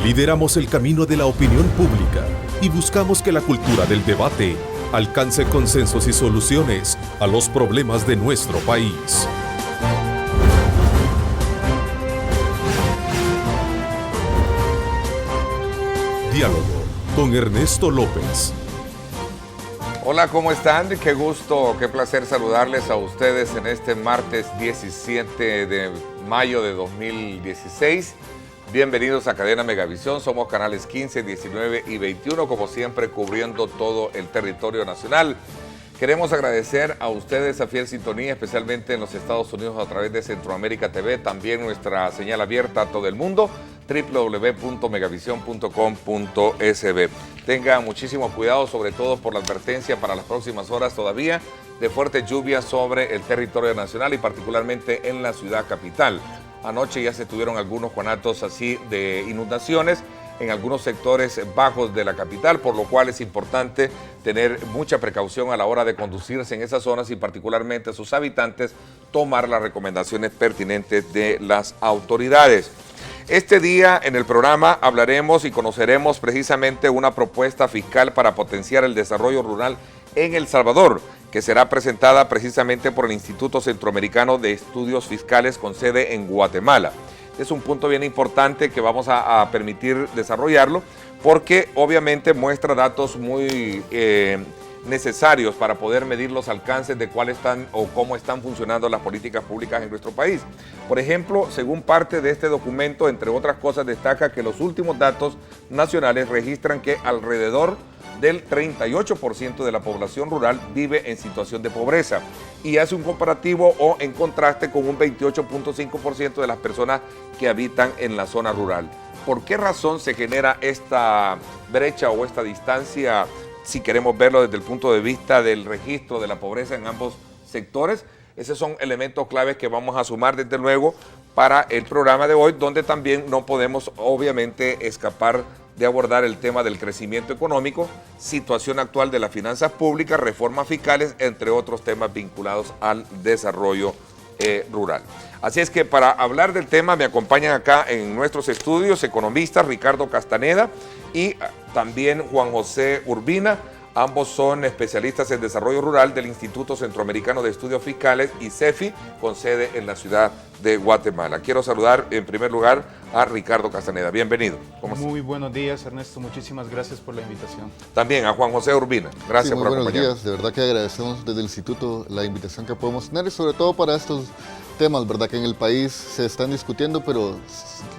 Lideramos el camino de la opinión pública y buscamos que la cultura del debate alcance consensos y soluciones a los problemas de nuestro país. Diálogo con Ernesto López. Hola, ¿cómo están? Qué gusto, qué placer saludarles a ustedes en este martes 17 de mayo de 2016. Bienvenidos a Cadena Megavisión, somos canales 15, 19 y 21, como siempre cubriendo todo el territorio nacional. Queremos agradecer a ustedes a fiel sintonía, especialmente en los Estados Unidos a través de Centroamérica TV, también nuestra señal abierta a todo el mundo, www.megavision.com.sb. Tengan muchísimo cuidado, sobre todo por la advertencia para las próximas horas todavía de fuertes lluvias sobre el territorio nacional y particularmente en la ciudad capital. Anoche ya se tuvieron algunos conatos así de inundaciones en algunos sectores bajos de la capital, por lo cual es importante tener mucha precaución a la hora de conducirse en esas zonas y particularmente a sus habitantes tomar las recomendaciones pertinentes de las autoridades. Este día en el programa hablaremos y conoceremos precisamente una propuesta fiscal para potenciar el desarrollo rural en El Salvador, que será presentada precisamente por el Instituto Centroamericano de Estudios Fiscales con sede en Guatemala. Es un punto bien importante que vamos a permitir desarrollarlo porque obviamente muestra datos muy necesarios para poder medir los alcances de cuáles están o cómo están funcionando las políticas públicas en nuestro país. Por ejemplo, según parte de este documento, entre otras cosas, destaca que los últimos datos nacionales registran que alrededor del 38% de la población rural vive en situación de pobreza y hace un comparativo o en contraste con un 28.5% de las personas que habitan en la zona rural. ¿Por qué razón se genera esta brecha o esta distancia, si queremos verlo desde el punto de vista del registro de la pobreza en ambos sectores? Esos son elementos claves que vamos a sumar desde luego para el programa de hoy, donde también no podemos obviamente escapar de abordar el tema del crecimiento económico, situación actual de las finanzas públicas, reformas fiscales, entre otros temas vinculados al desarrollo rural. Así es que para hablar del tema me acompañan acá en nuestros estudios economistas Ricardo Castaneda y también Juan José Urbina. Ambos son especialistas en desarrollo rural del Instituto Centroamericano de Estudios Fiscales, ICEFI, con sede en la ciudad de Guatemala. Quiero saludar en primer lugar a Ricardo Castaneda. Bienvenido. Muy buenos días, Ernesto. Muchísimas gracias por la invitación. También a Juan José Urbina. Gracias por acompañarnos. Buenos días. De verdad que agradecemos desde el Instituto la invitación que podemos tener y sobre todo para estos temas, ¿verdad? Que en el país se están discutiendo, pero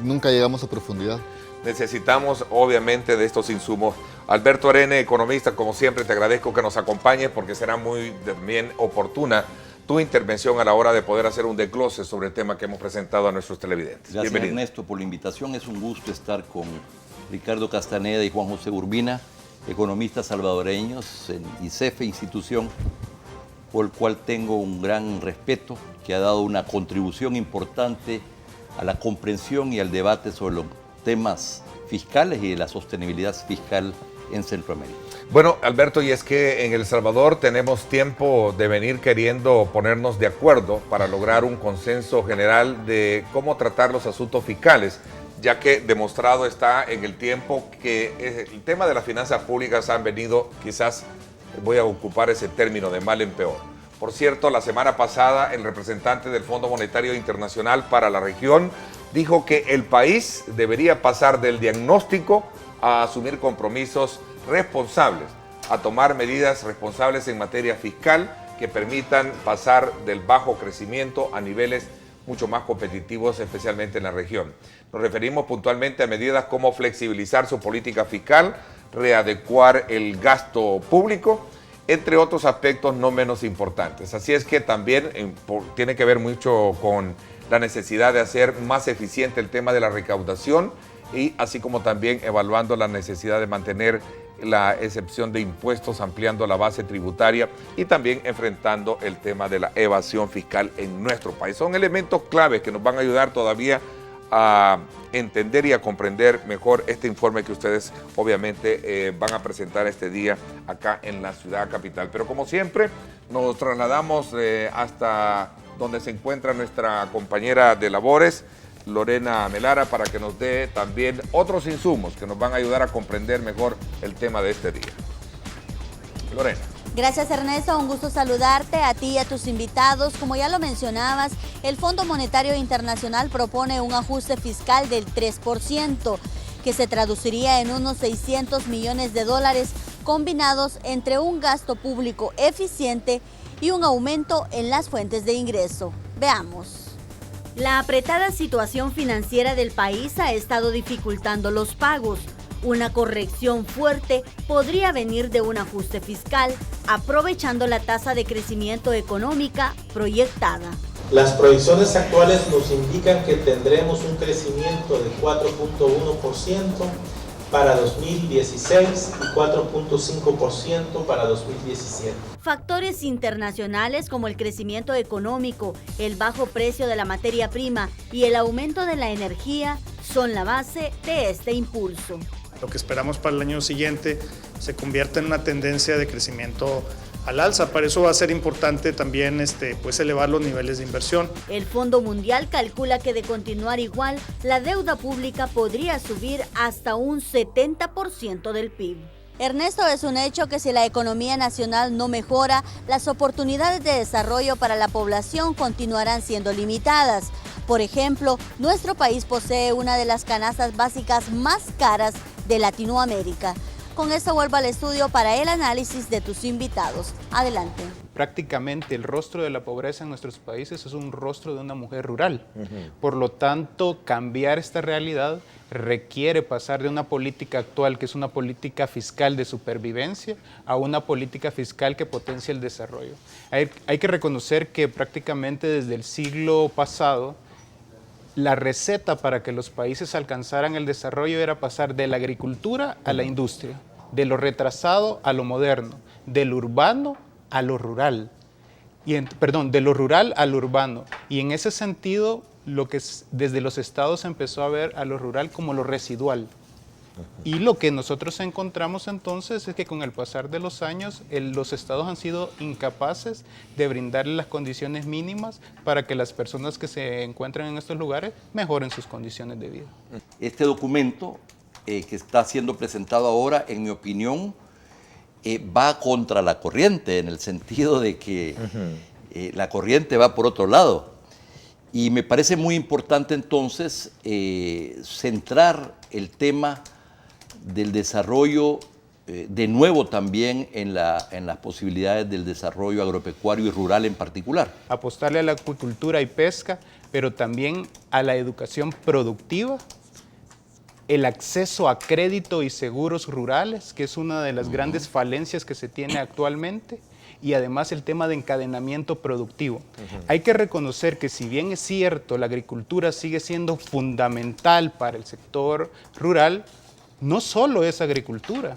nunca llegamos a profundidad. Necesitamos obviamente de estos insumos. Alberto Arene, economista, como siempre te agradezco que nos acompañes porque será muy bien oportuna tu intervención a la hora de poder hacer un desglose sobre el tema que hemos presentado a nuestros televidentes. Gracias, Ernesto, por la invitación. Es un gusto estar con Ricardo Castaneda y Juan José Urbina, economistas salvadoreños en ICEFE, institución por el cual tengo un gran respeto, que ha dado una contribución importante a la comprensión y al debate sobre los temas fiscales y de la sostenibilidad fiscal en Centroamérica. Bueno, Alberto, y es que en El Salvador tenemos tiempo de venir queriendo ponernos de acuerdo para lograr un consenso general de cómo tratar los asuntos fiscales, ya que demostrado está en el tiempo que el tema de las finanzas públicas han venido, quizás voy a ocupar ese término, de mal en peor. Por cierto, la semana pasada el representante del Fondo Monetario Internacional para la región dijo que el país debería pasar del diagnóstico a asumir compromisos responsables, a tomar medidas responsables en materia fiscal que permitan pasar del bajo crecimiento a niveles mucho más competitivos, especialmente en la región. Nos referimos puntualmente a medidas como flexibilizar su política fiscal, readecuar el gasto público, entre otros aspectos no menos importantes. Así es que también tiene que ver mucho con la necesidad de hacer más eficiente el tema de la recaudación y así como también evaluando la necesidad de mantener la excepción de impuestos, ampliando la base tributaria y también enfrentando el tema de la evasión fiscal en nuestro país. Son elementos claves que nos van a ayudar todavía a entender y a comprender mejor este informe que ustedes obviamente van a presentar este día acá en la ciudad capital. Pero como siempre nos trasladamos hasta donde se encuentra nuestra compañera de labores, Lorena Melara, para que nos dé también otros insumos que nos van a ayudar a comprender mejor el tema de este día. Lorena. Gracias, Ernesto, un gusto saludarte a ti y a tus invitados. Como ya lo mencionabas, el Fondo Monetario Internacional propone un ajuste fiscal del 3%, que se traduciría en unos 600 millones de dólares combinados entre un gasto público eficiente y un aumento en las fuentes de ingreso. Veamos. La apretada situación financiera del país ha estado dificultando los pagos. Una corrección fuerte podría venir de un ajuste fiscal, aprovechando la tasa de crecimiento económica proyectada. Las proyecciones actuales nos indican que tendremos un crecimiento de 4.1% para 2016 y 4.5% para 2017. Factores internacionales como el crecimiento económico, el bajo precio de la materia prima y el aumento de la energía son la base de este impulso. Lo que esperamos para el año siguiente se convierte en una tendencia de crecimiento al alza. Para eso va a ser importante también pues elevar los niveles de inversión. El Fondo Mundial calcula que de continuar igual, la deuda pública podría subir hasta un 70% del PIB. Ernesto, es un hecho que si la economía nacional no mejora, las oportunidades de desarrollo para la población continuarán siendo limitadas. Por ejemplo, nuestro país posee una de las canastas básicas más caras de Latinoamérica. Con esto vuelvo al estudio para el análisis de tus invitados. Adelante. Prácticamente el rostro de la pobreza en nuestros países es un rostro de una mujer rural. Por lo tanto, cambiar esta realidad requiere pasar de una política actual, que es una política fiscal de supervivencia, a una política fiscal que potencia el desarrollo. Hay que reconocer que prácticamente desde el siglo pasado, la receta para que los países alcanzaran el desarrollo era pasar de la agricultura a la industria, de lo retrasado a lo moderno, del urbano a lo rural, de lo rural al urbano. Y en ese sentido, desde los estados se empezó a ver a lo rural como lo residual. Y lo que nosotros encontramos entonces es que con el pasar de los años, los estados han sido incapaces de brindarle las condiciones mínimas para que las personas que se encuentran en estos lugares mejoren sus condiciones de vida. Este documento que está siendo presentado ahora, en mi opinión, va contra la corriente, en el sentido de que la corriente va por otro lado. Y me parece muy importante entonces centrar el tema del desarrollo, de nuevo también en las posibilidades del desarrollo agropecuario y rural en particular. Apostarle a la acuicultura y pesca, pero también a la educación productiva, el acceso a crédito y seguros rurales, que es una de las grandes falencias que se tiene actualmente, y además el tema de encadenamiento productivo. Hay que reconocer que si bien es cierto, la agricultura sigue siendo fundamental para el sector rural, no solo es agricultura.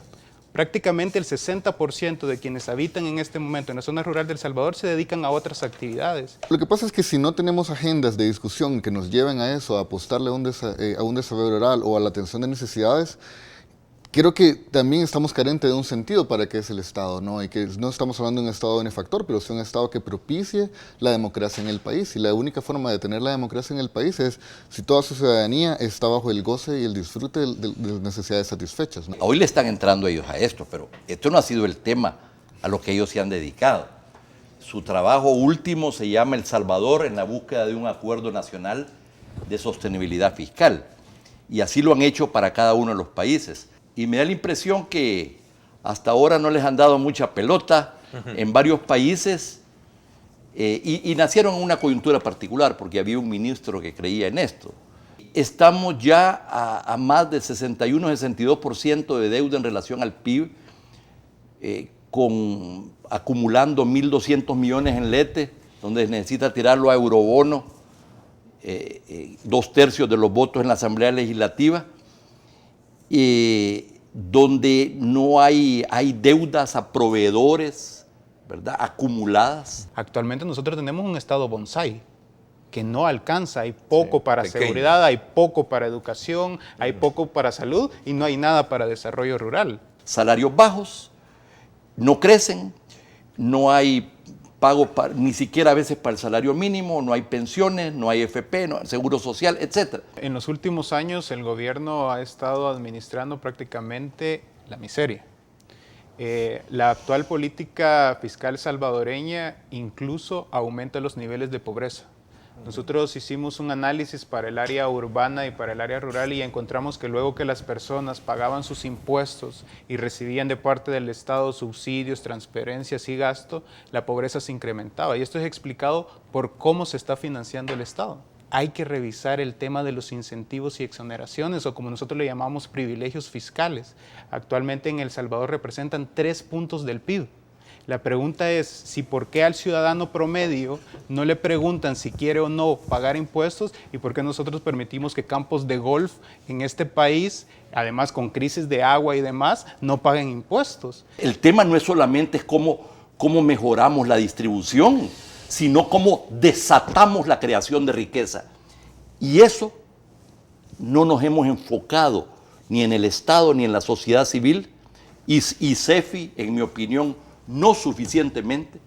Prácticamente el 60% de quienes habitan en este momento en la zona rural de El Salvador se dedican a otras actividades. Lo que pasa es que si no tenemos agendas de discusión que nos lleven a eso, a apostarle a un desarrollo rural o a la atención de necesidades, creo que también estamos carentes de un sentido para qué es el Estado, ¿no? Y que no estamos hablando de un Estado benefactor, pero sí un Estado que propicie la democracia en el país. Y la única forma de tener la democracia en el país es si toda su ciudadanía está bajo el goce y el disfrute de necesidades satisfechas, ¿no? Hoy le están entrando ellos a esto, pero esto no ha sido el tema a lo que ellos se han dedicado. Su trabajo último se llama El Salvador en la búsqueda de un acuerdo nacional de sostenibilidad fiscal. Y así lo han hecho para cada uno de los países. Y me da la impresión que hasta ahora no les han dado mucha pelota en varios países y nacieron en una coyuntura particular porque había un ministro que creía en esto. Estamos ya a más del 61-62% de deuda en relación al PIB, acumulando 1.200 millones en lete, donde necesita tirarlo a eurobono, 2/3 de los votos en la Asamblea Legislativa. Donde no hay deudas a proveedores, ¿verdad?, acumuladas. Actualmente nosotros tenemos un estado bonsai que no alcanza, hay poco para seguridad, hay poco para educación, hay poco para salud y no hay nada para desarrollo rural. Salarios bajos, no crecen, no hay pago ni siquiera a veces para el salario mínimo, no hay pensiones, no hay FP, no hay seguro social, etc. En los últimos años el gobierno ha estado administrando prácticamente la miseria. La actual política fiscal salvadoreña incluso aumenta los niveles de pobreza. Nosotros hicimos un análisis para el área urbana y para el área rural y encontramos que luego que las personas pagaban sus impuestos y recibían de parte del Estado subsidios, transferencias y gasto, la pobreza se incrementaba. Y esto es explicado por cómo se está financiando el Estado. Hay que revisar el tema de los incentivos y exoneraciones, o como nosotros le llamamos privilegios fiscales. Actualmente en El Salvador representan 3 puntos del PIB. La pregunta es si por qué al ciudadano promedio no le preguntan si quiere o no pagar impuestos y por qué nosotros permitimos que campos de golf en este país, además con crisis de agua y demás, no paguen impuestos. El tema no es solamente cómo mejoramos la distribución, sino cómo desatamos la creación de riqueza. Y eso no nos hemos enfocado ni en el Estado ni en la sociedad civil y CEFI, en mi opinión, no suficientemente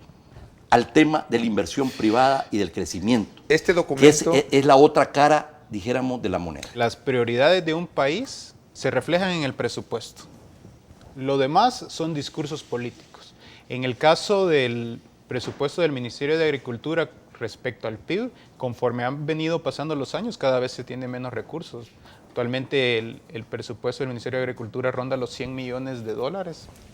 al tema de la inversión privada y del crecimiento. Este documento que es la otra cara, dijéramos, de la moneda. Las prioridades de un país se reflejan en el presupuesto. Lo demás son discursos políticos. En el caso del presupuesto del Ministerio de Agricultura respecto al PIB, conforme han venido pasando los años, cada vez se tiene menos recursos. Actualmente el presupuesto del Ministerio de Agricultura ronda los $100 millones,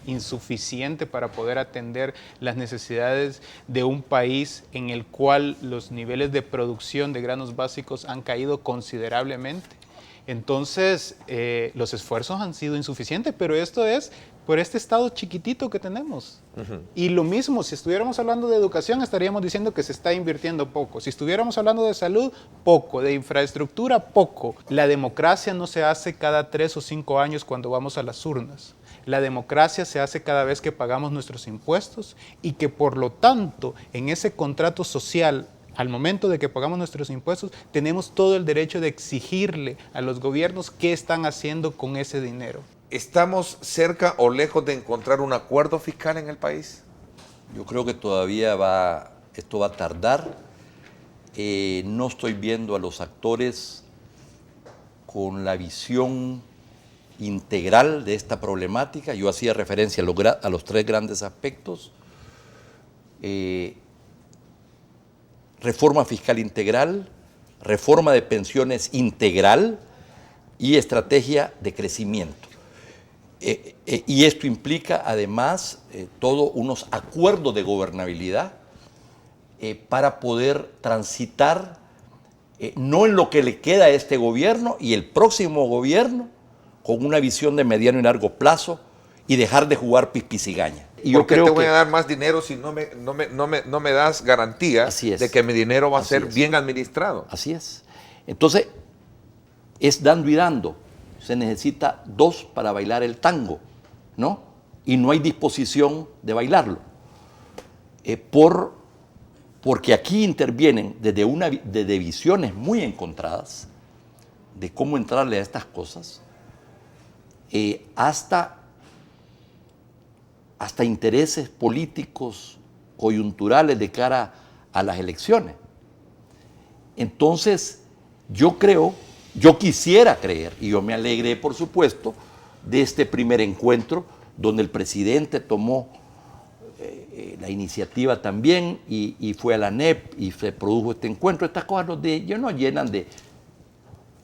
insuficiente para poder atender las necesidades de un país en el cual los niveles de producción de granos básicos han caído considerablemente. Entonces, los esfuerzos han sido insuficientes, pero esto es por este estado chiquitito que tenemos. Y lo mismo, si estuviéramos hablando de educación, estaríamos diciendo que se está invirtiendo poco. Si estuviéramos hablando de salud, poco. De infraestructura, poco. La democracia no se hace cada 3 o 5 años cuando vamos a las urnas. La democracia se hace cada vez que pagamos nuestros impuestos y que, por lo tanto, en ese contrato social, al momento de que pagamos nuestros impuestos, tenemos todo el derecho de exigirle a los gobiernos qué están haciendo con ese dinero. ¿Estamos cerca o lejos de encontrar un acuerdo fiscal en el país? Yo creo que todavía esto va a tardar. No estoy viendo a los actores con la visión integral de esta problemática. Yo hacía referencia a los 3 grandes aspectos. Reforma fiscal integral, reforma de pensiones integral y estrategia de crecimiento. Y esto implica además todos unos acuerdos de gobernabilidad para poder transitar no en lo que le queda a este gobierno y el próximo gobierno con una visión de mediano y largo plazo y dejar de jugar pispicigaña. ¿Y yo creo que te voy a dar más dinero si no me das garantía de que mi dinero va a ser bien administrado? Así es. Entonces, es dando y dando. Se necesita 2 para bailar el tango, ¿no? Y no hay disposición de bailarlo. Porque aquí intervienen desde visiones muy encontradas de cómo entrarle a estas cosas, hasta intereses políticos coyunturales de cara a las elecciones. Entonces, yo quisiera creer, y yo me alegré, por supuesto, de este primer encuentro, donde el presidente tomó la iniciativa también y fue a la NEP y se produjo este encuentro. Estas cosas nos llenan de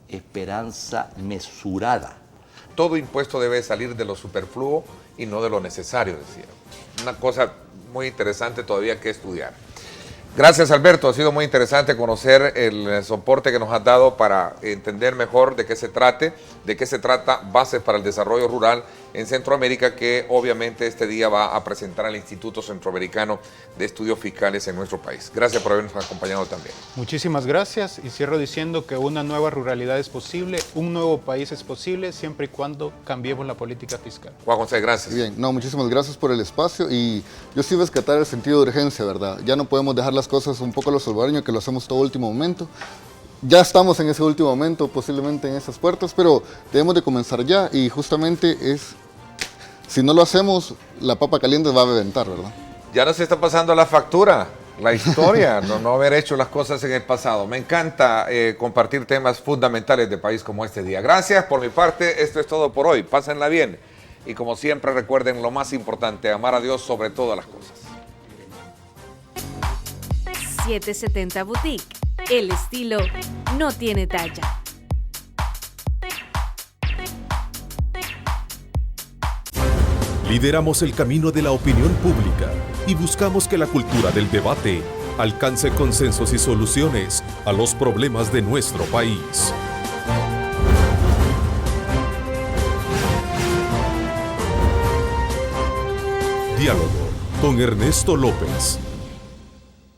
esperanza mesurada. Todo impuesto debe salir de lo superfluo y no de lo necesario, decía. Una cosa muy interesante todavía que estudiar. Gracias, Alberto, ha sido muy interesante conocer el soporte que nos has dado para entender mejor de qué se trata Bases para el Desarrollo Rural en Centroamérica, que obviamente este día va a presentar al Instituto Centroamericano de Estudios Fiscales en nuestro país. Gracias por habernos acompañado también. Muchísimas gracias y cierro diciendo que una nueva ruralidad es posible, un nuevo país es posible siempre y cuando cambiemos la política fiscal. Juan José, gracias. Bien, muchísimas gracias por el espacio y yo sí rescatar el sentido de urgencia, ¿verdad? Ya no podemos dejar las cosas un poco a los salvadoreños que lo hacemos todo último momento. Ya estamos en ese último momento, posiblemente en esas puertas, pero debemos de comenzar ya y justamente si no lo hacemos, la papa caliente va a reventar, ¿verdad? Ya nos está pasando la factura, la historia, no haber hecho las cosas en el pasado. Me encanta compartir temas fundamentales de país como este día. Gracias, por mi parte, esto es todo por hoy. Pásenla bien. Y como siempre, recuerden lo más importante, amar a Dios sobre todas las cosas. 770 Boutique. El estilo no tiene talla. Lideramos el camino de la opinión pública y buscamos que la cultura del debate alcance consensos y soluciones a los problemas de nuestro país. Diálogo con Ernesto López.